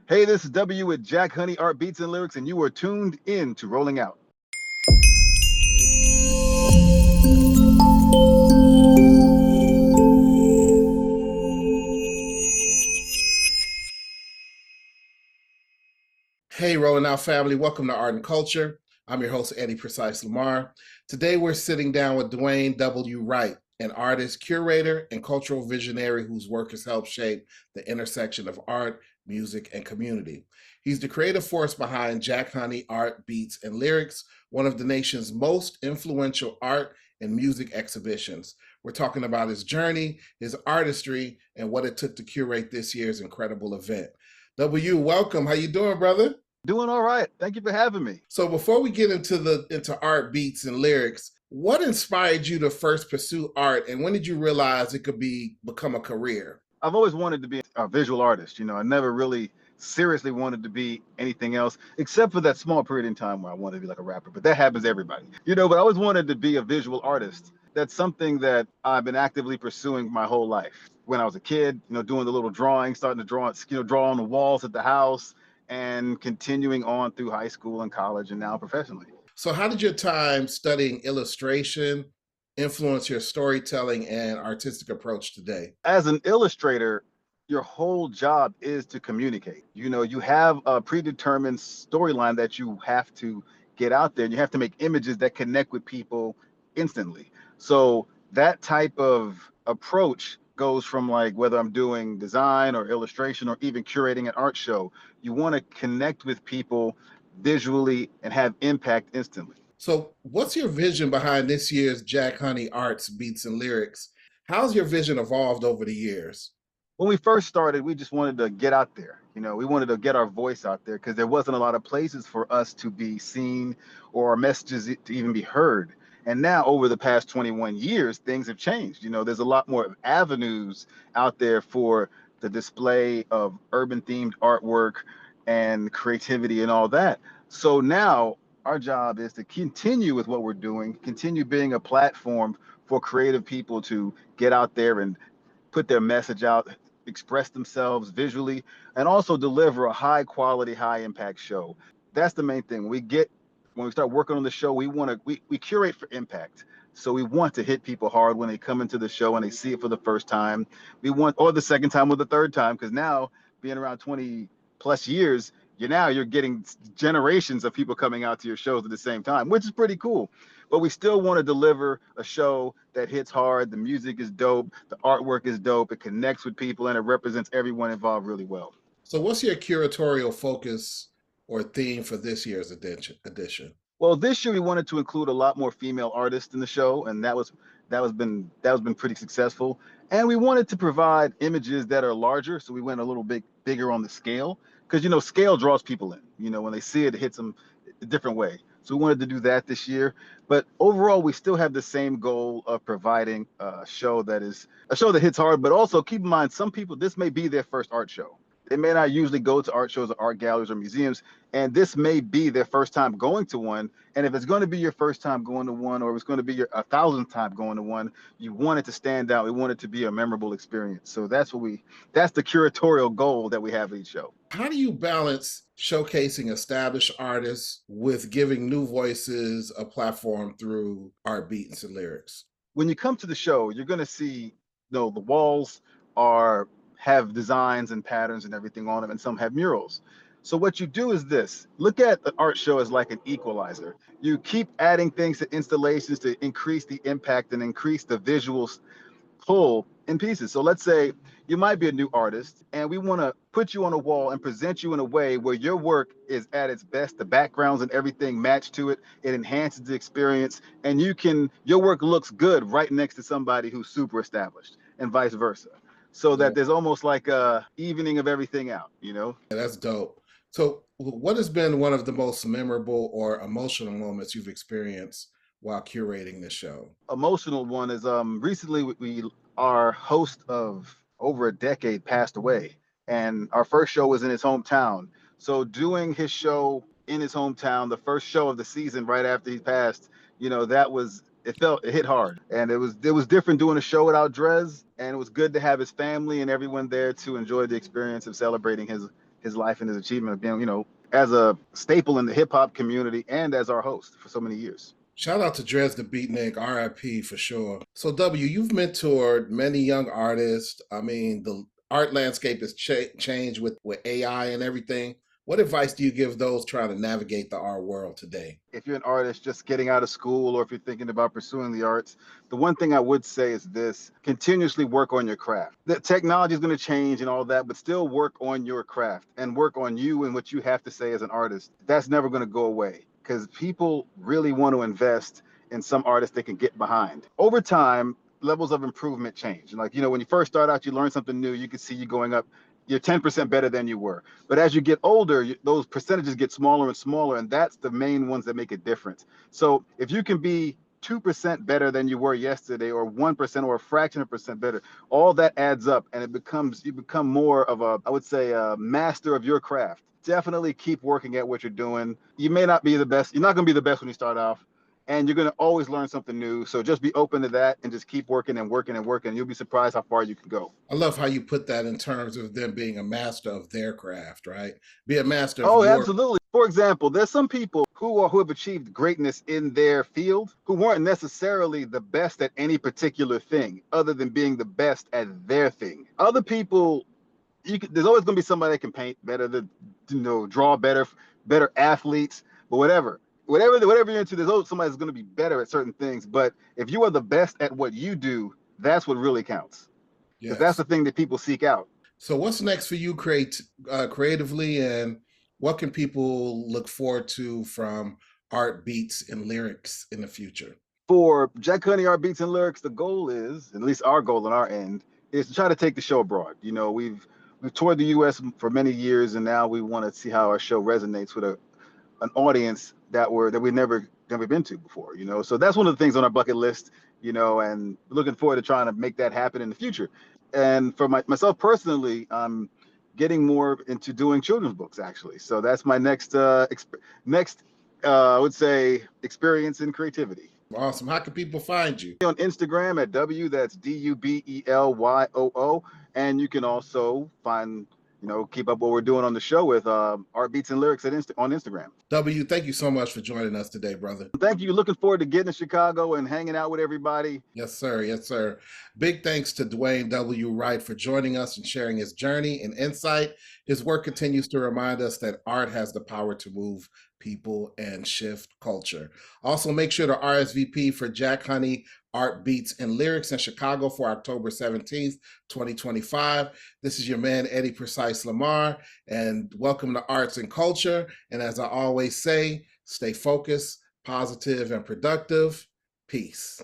Hey, this is W with Jack Honey Art Beats and Lyrics, and you are tuned in to Rolling Out. Hey, Rolling Out family, welcome to Art and Culture. I'm your host, Eddie Precise Lamar. Today, we're sitting down with Dwayne W. Wright, an artist, curator, and cultural visionary whose work has helped shape the intersection of art, music, and community. He's the creative force behind Jack Honey Art, Beats, and Lyrics, one of the nation's most influential art and music exhibitions. We're talking about his journey, his artistry, and what it took to curate this year's incredible event. W, welcome. How you doing, brother? Doing all right. Thank you for having me. So before we get into art, beats, and lyrics, what inspired you to first pursue art, and when did you realize it could become a career? I've always wanted to be a visual artist. I never really seriously wanted to be anything else, except for that small period in time where I wanted to be like a rapper. But that happens to everybody, but I always wanted to be a visual artist. That's something that I've been actively pursuing my whole life. When I was a kid, doing the little drawing, starting to draw on the walls at the house, and continuing on through high school and college and now professionally. So how did your time studying illustration influence your storytelling and artistic approach today? As an illustrator, your whole job is to communicate. You have a predetermined storyline that you have to get out there, and you have to make images that connect with people instantly. So that type of approach goes from, like, whether I'm doing design or illustration or even curating an art show. You want to connect with people visually and have impact instantly. So what's your vision behind this year's Jack Honey Arts, Beats, and Lyrics? How's your vision evolved over the years? When we first started, we just wanted to get out there. We wanted to get our voice out there because there wasn't a lot of places for us to be seen or our messages to even be heard. And now, over the past 21 years, things have changed. There's a lot more avenues out there for the display of urban themed artwork and creativity and all that. So now our job is to continue with what we're doing, continue being a platform for creative people to get out there and put their message out, express themselves visually, and also deliver a high quality, high impact show. That's the main thing. When we start working on the show, we curate for impact. So we want to hit people hard when they come into the show and they see it for the first time. Or the second time or the third time, because now, being around 20 plus years, you're getting generations of people coming out to your shows at the same time, which is pretty cool. But we still want to deliver a show that hits hard. The music is dope. The artwork is dope. It connects with people and it represents everyone involved really well. So what's your curatorial focus or theme for this year's edition? Well, this year we wanted to include a lot more female artists in the show, and that was been pretty successful. And we wanted to provide images that are larger, so we went a little bit bigger on the scale, because scale draws people in. When they see it, it hits them a different way. So we wanted to do that this year. But overall, we still have the same goal of providing a show that hits hard. But also keep in mind, some people, this may be their first art show. They may not usually go to art shows or art galleries or museums, and this may be their first time going to one. And if it's going to be your first time going to one, or if it's going to be your 1,000th time going to one, you want it to stand out. We want it to be a memorable experience. So that's the curatorial goal that we have at each show. How do you balance showcasing established artists with giving new voices a platform through art, beats, and lyrics? When you come to the show, you're going to see, the walls have designs and patterns and everything on them, and some have murals. So what you do is this: look at the art show as like an equalizer. You keep adding things to installations to increase the impact and increase the visuals pull in pieces. So let's say you might be a new artist, and we want to put you on a wall and present you in a way where your work is at its best. The backgrounds and everything match to it. It enhances the experience, and your work looks good right next to somebody who's super established, and vice versa. So that there's almost like a evening of everything out. Yeah, that's dope. So what has been one of the most memorable or emotional moments you've experienced while curating this show? Emotional one is recently our host of over a decade passed away, and our first show was in his hometown. So doing his show in his hometown, the first show of the season right after he passed, it hit hard, and it was different doing a show without Drez, and it was good to have his family and everyone there to enjoy the experience of celebrating his his life and his achievement of being, as a staple in the hip hop community and as our host for so many years. Shout out to DresTheBeatnik, RIP for sure. So W, you've mentored many young artists. I mean, the art landscape has changed with AI and everything. What advice do you give those trying to navigate the art world today? If you're an artist just getting out of school, or if you're thinking about pursuing the arts, the one thing I would say is this: continuously work on your craft. The technology is going to change and all that, but still work on your craft and work on you and what you have to say as an artist. That's never going to go away, because people really want to invest in some artists they can get behind. Over time, levels of improvement change. Like, when you first start out, you learn something new, you can see you going up. You're 10% better than you were. But as you get older, those percentages get smaller and smaller, and that's the main ones that make a difference. So if you can be 2% better than you were yesterday, or 1% or a fraction of a percent better, all that adds up, and you become more of I would say, a master of your craft. Definitely keep working at what you're doing. You may not be the best. You're not going to be the best when you start off, and you're going to always learn something new. So just be open to that and just keep working and working and working. You'll be surprised how far you can go. I love how you put that in terms of them being a master of their craft, right? Be a master of Oh, your... absolutely. For example, there's some people who have achieved greatness in their field who weren't necessarily the best at any particular thing, other than being the best at their thing. Other people, there's always going to be somebody that can paint better, draw better, better athletes, but whatever you're into, there's always somebody that's going to be better at certain things. But if you are the best at what you do, that's what really counts, because that's the thing that people seek out. So what's next for you creatively, and what can people look forward to from Art Beats and Lyrics in the future? For Jack Honey Art Beats and Lyrics, the goal is, at least our goal on our end, is to try to take the show abroad. We've toured the U.S. for many years, and now we want to see how our show resonates with an audience that we've never been to before. So that's one of the things on our bucket list. And looking forward to trying to make that happen in the future. And for myself personally, I'm getting more into doing children's books, actually. So that's my next I would say, experience in creativity. Awesome. How can people find you? On Instagram at W, that's DUBELYOO. And you can also find, keep up what we're doing on the show with Art Beats and Lyrics on Instagram. W, thank you so much for joining us today, brother. Thank you. Looking forward to getting to Chicago and hanging out with everybody. Yes, sir. Yes, sir. Big thanks to Dwayne W. Wright for joining us and sharing his journey and insight. His work continues to remind us that art has the power to move people and shift culture. Also, make sure to RSVP for Jack Honey Art Beats and Lyrics in Chicago for October 17th, 2025. This is your man, Eddie Precise Lamar, and welcome to Arts and Culture. And as I always say, stay focused, positive, and productive. Peace.